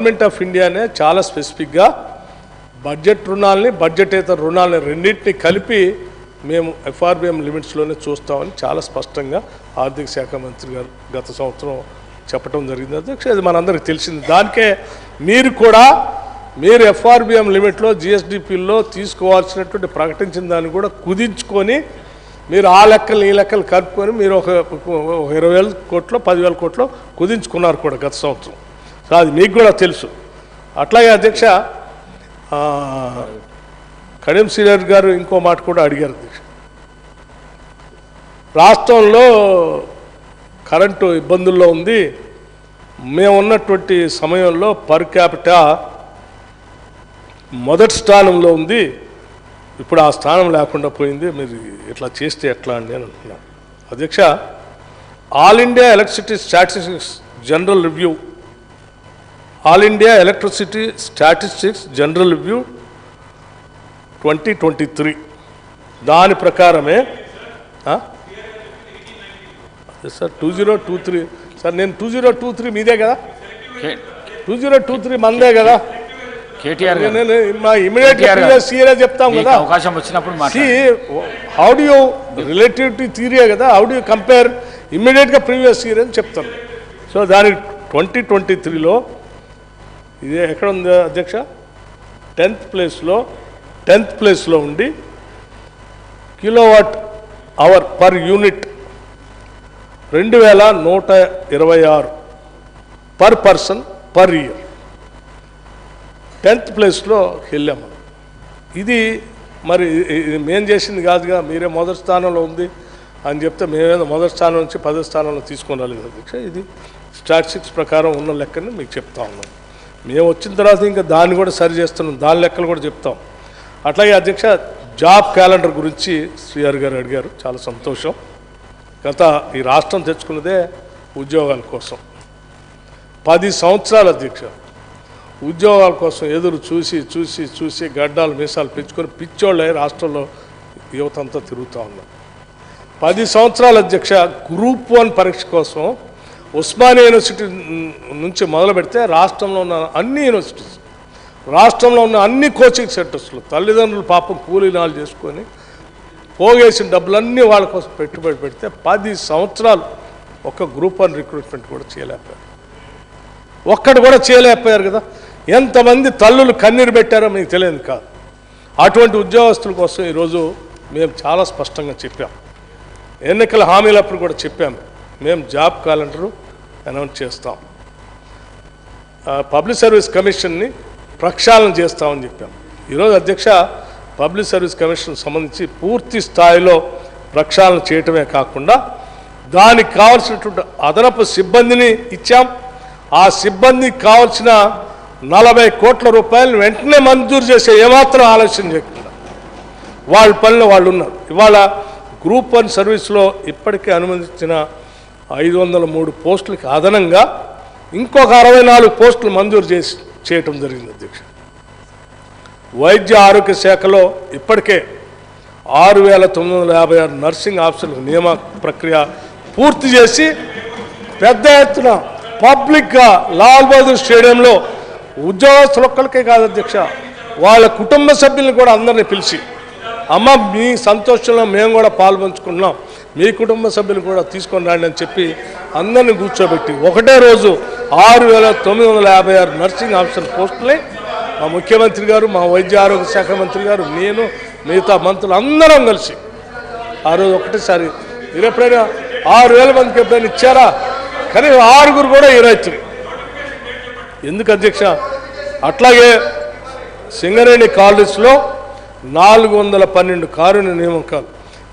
Government of ఇండియానే చాలా స్పెసిఫిక్గా budget రుణాలని బడ్జెటేతర రుణాలని రెండింటిని కలిపి మేము ఎఫ్ఆర్బిఎం లిమిట్స్లోనే చూస్తామని చాలా స్పష్టంగా ఆర్థిక శాఖ మంత్రి గారు గత సంవత్సరం చెప్పడం జరిగింది అధ్యక్ష. అది మనందరికీ తెలిసింది. దానికే మీరు ఎఫ్ఆర్బిఎం లిమిట్లో జిఎస్డిపిలో తీసుకోవాల్సినటువంటి ప్రకటించిన దాన్ని కూడా కుదించుకొని మీరు ఆ లెక్కలు ఈ లెక్కలు కలుపుకొని మీరు ఒక 20,000 కోట్లు 10,000 కోట్లు కుదించుకున్నారు కూడా గత సంవత్సరం. సో అది మీకు కూడా తెలుసు. అట్లాగే అధ్యక్ష కడియం శ్రీహరి గారు ఇంకో మాట కూడా అడిగారు అధ్యక్ష. రాష్ట్రంలో కరెంటు ఇబ్బందుల్లో ఉంది, మేము ఉన్నటువంటి సమయంలో పర్ క్యాపిటా మొదటి స్థానంలో ఉంది, ఇప్పుడు ఆ స్థానం లేకుండా పోయింది, మీరు ఇట్లా చేస్తే ఎట్లా అండి అని అంటున్నాను అధ్యక్ష. All India electricity statistics general review all India electricity statistics general review 2023 దాని ప్రకారమే సార్ 2023 సార్ నేను 2023 మీదే కదా, 2023 మందే కదా, చెప్తాం కదా. How do you relativity theory కదా, హౌ డు యూ కంపేర్ ఇమ్మీడియట్గా ప్రీవియస్ ఇయర్ అని చెప్తాను. సో దానికి 2023లో ఇదే ఎక్కడ ఉంది అధ్యక్ష, 10th ప్లేస్లో ఉండి kilowatt hour per unit 2126 per person per year 10th ప్లేస్లో వెళ్ళాము. ఇది మరి మేం చేసింది కాదుగా, మీరే మొదటి స్థానంలో ఉంది అని చెప్తే మేమేదో మొదటి స్థానం నుంచి 10వ స్థానంలో తీసుకొని రాలేదు అధ్యక్ష. ఇది స్టాటిస్టిక్స్ ప్రకారం ఉన్న లెక్కని మీకు చెప్తా ఉన్నాం. మేము వచ్చిన తర్వాత ఇంకా దాన్ని కూడా సరి చేస్తున్నాం, దాని లెక్కలు కూడా చెప్తాం. అట్లాగే అధ్యక్ష జాబ్ క్యాలెండర్ గురించి శ్రీహరి గారు అడిగారు, చాలా సంతోషం. గత ఈ రాష్ట్రం తెచ్చుకున్నదే ఉద్యోగాల కోసం. 10 సంవత్సరాలు అధ్యక్ష ఉద్యోగాల కోసం ఎదురు చూసి గడ్డాలు మీసాలు పెంచుకొని పిచ్చోళ్ళే రాష్ట్రంలో యువత అంతా తిరుగుతూ ఉన్నాం. 10 సంవత్సరాల అధ్యక్ష గ్రూప్ 1 పరీక్ష కోసం ఉస్మానియా యూనివర్సిటీ నుంచి మొదలు పెడితే రాష్ట్రంలో ఉన్న అన్ని యూనివర్సిటీస్, రాష్ట్రంలో ఉన్న అన్ని కోచింగ్ సెంటర్స్లో తల్లిదండ్రులు పాపం కూలీనాలు చేసుకొని పోగేసిన డబ్బులన్నీ వాళ్ళ కోసం పెట్టుబడి పెడితే 10 సంవత్సరాలు ఒక్క గ్రూప్ 1 రిక్రూట్మెంట్ కూడా చేయలేకపోయారు. ఒక్కడు కూడా చేయలేకపోయారు కదా. ఎంతమంది తల్లులు కన్నీరు పెట్టారో మీకు తెలియదు కాదు. అటువంటి ఉద్యోగస్తుల కోసం ఈరోజు మేము చాలా స్పష్టంగా చెప్పాం. ఎన్నికల హామీలప్పుడు కూడా చెప్పాము, మేము జాబ్ క్యాలెండరు అనౌన్స్ చేస్తాం, పబ్లిక్ సర్వీస్ కమిషన్ని ప్రక్షాళన చేస్తామని చెప్పాం. ఈరోజు అధ్యక్ష పబ్లిక్ సర్వీస్ కమిషన్ సంబంధించి పూర్తి స్థాయిలో ప్రక్షాళన చేయటమే కాకుండా దానికి కావాల్సినటువంటి అదనపు సిబ్బందిని ఇచ్చాం. ఆ సిబ్బందికి కావాల్సిన 40 కోట్ల రూపాయలు వెంటనే మంజూరు చేసే ఏమాత్రం ఆలోచన చేయకుండా వాళ్ళ పనిలో వాళ్ళు ఉన్నారు. ఇవాళ గ్రూప్ 1 సర్వీస్లో ఇప్పటికే అనుమతించిన 503 పోస్టులకి అదనంగా ఇంకొక 64 పోస్టులు మంజూరు చేయటం జరిగింది అధ్యక్ష. వైద్య ఆరోగ్య శాఖలో ఇప్పటికే 6,956 నర్సింగ్ ఆఫీసర్లకు నియామ ప్రక్రియ పూర్తి చేసి పెద్ద ఎత్తున పబ్లిక్గా లాల్ బహదూర్ స్టేడియంలో ఉద్యోగస్తులు ఒక్కరికే కాదు అధ్యక్ష, వాళ్ళ కుటుంబ సభ్యులను కూడా అందరినీ పిలిచి, అమ్మ మీ సంతోషంలో మేము కూడా పాల్పంచుకున్నాం, మీ కుటుంబ సభ్యులు కూడా తీసుకొని రండి అని చెప్పి అందరినీ కూర్చోబెట్టి ఒకటే రోజు 6,956 నర్సింగ్ ఆఫీసర్ పోస్టులే మా ముఖ్యమంత్రి గారు, మా వైద్య ఆరోగ్య శాఖ మంత్రి గారు, నేను, మిగతా మంత్రులు అందరం కలిసి ఆ రోజు ఒకటేసారి. మీరు ఎప్పుడైనా 6,000 మందికి ఎప్పుడైనా ఇచ్చారా? కానీ 6 కూడా 23. ఎందుకు అధ్యక్ష? అట్లాగే సింగరేణి కాలేజ్లో 412 కారుణ్య నియామకాలు,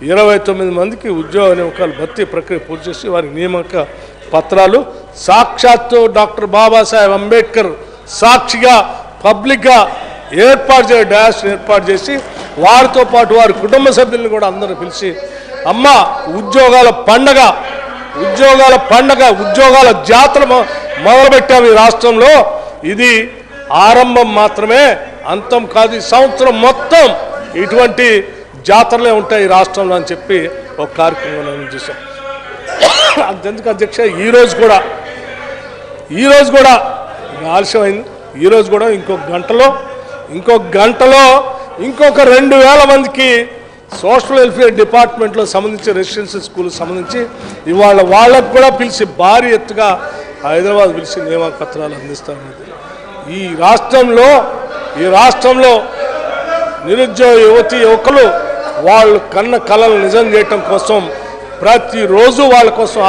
29 మందికి ఉద్యోగ నియామకాలు భర్తీ ప్రక్రియ పూర్తి చేసి వారికి నియామక పత్రాలు సాక్షాత్తు డాక్టర్ బాబాసాహెబ్ అంబేద్కర్ సాక్షిగా పబ్లిక్గా డాష్ ఏర్పాటు చేసి వారితో పాటు వారి కుటుంబ సభ్యులను కూడా అందరూ పిలిచి, అమ్మ ఉద్యోగాల పండగ ఉద్యోగాల జాతర మొదలుపెట్టాము ఈ రాష్ట్రంలో. ఇది ఆరంభం మాత్రమే, అంతం కాదు. ఈ సంవత్సరం మొత్తం ఇటువంటి జాతరలే ఉంటాయి ఈ రాష్ట్రంలో అని చెప్పి ఒక కార్యక్రమం చేశాం. అంతెందుకు అధ్యక్ష, ఈరోజు కూడా ఆలస్యమైంది. ఈరోజు కూడా ఇంకొక గంటలో ఇంకొక 2000 మందికి సోషల్ వెల్ఫేర్ డిపార్ట్మెంట్లో సంబంధించి రెసిడెన్షియల్ స్కూల్కి సంబంధించి ఇవాళ వాళ్ళకు కూడా పిలిచి భారీ ఎత్తుగా హైదరాబాద్ పిలిచి నియామక పత్రాలు అందిస్తామన్నది. ఈ రాష్ట్రంలో నిరుద్యోగ యువకులు వాళ్ళు కన్న కళలు నిజం చేయటం కోసం ప్రతిరోజు వాళ్ళ కోసం